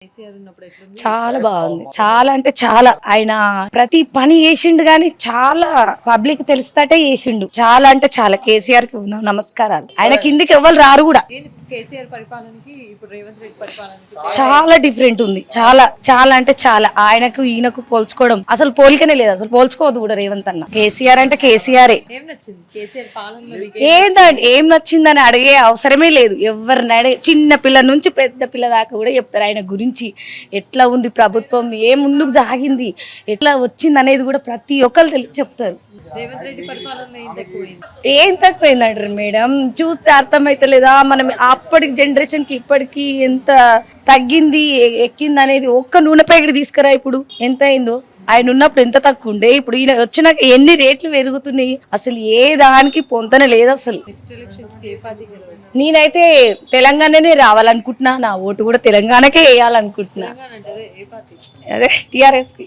కేసీఆర్ ఉన్నప్పుడు ఎట్లుంది? చాలా బాగుంది. చాలా అంటే చాలా. ఆయన ప్రతి పని చేసిండు గాని చాలా పబ్లిక్ తెలుస్తటే చేసిండు. చాలా అంటే చాలా. కేసీఆర్ కి నమస్కారాలు. ఆయన కిందికి ఎవ్వరు రారు కూడా. ఏంది కేసీఆర్ పరిపాలనకి ఇప్పుడు రేవంత్ రెడ్డి పరిపాలనకి చాలా డిఫరెంట్ ఉంది. చాలా చాలా అంటే చాలా. ఆయనకు ఈయనకు పోల్చుకోవడం అసలు పోలికనే లేదు. అసలు పోల్చుకోవద్దు కూడా రేవంత్ అన్న. కేసీఆర్ అంటే కేసీఆరే. ఏం నచ్చింది కేసీఆర్ పాలనలో మీకు? ఏందండి ఏం నచ్చిందని అడిగే అవసరమే లేదు. ఎవరిని అడిగే చిన్న పిల్ల నుంచి పెద్ద పిల్ల దాకా కూడా చెప్తారు ఆయన గురించి. ఎట్లా ఉంది ప్రభుత్వం, ఏ ముందుకు సాగింది, ఎట్లా వచ్చింది అనేది కూడా ప్రతి ఒక్కరు చెప్తారు. రేవంత్ రెడ్డి పరిపాలనలో ఏం తక్కువైంది? ఏం తక్కువైందంటారు మేడం? చూస్తే అర్థమైతలేదా? మనం అప్పటికి జనరేషన్ కి ఇప్పటికి ఎంత తగ్గింది ఎక్కింది అనేది ఒక్క నూనె ప్యాకెట్ తీసుకురా ఇప్పుడు ఎంత అయిందో. ఆయన ఉన్నప్పుడు ఎంత తక్కువ ఉండే, ఇప్పుడు ఈయన వచ్చినాక ఎన్ని రేట్లు పెరుగుతున్నాయి. అసలు ఏ దానికి పొంతన లేదు అసలు. నెక్స్ట్ ఎలక్షన్స్ కి ఏ పార్టీ గెలవాలి? నేనైతే తెలంగాణనే రావాలనుకుంటున్నా. నా ఓటు కూడా తెలంగాణకే వేయాలనుకుంటున్నా. తెలంగాణ అంటే ఏ పార్టీ? అదే టీఆర్ఎస్ కి.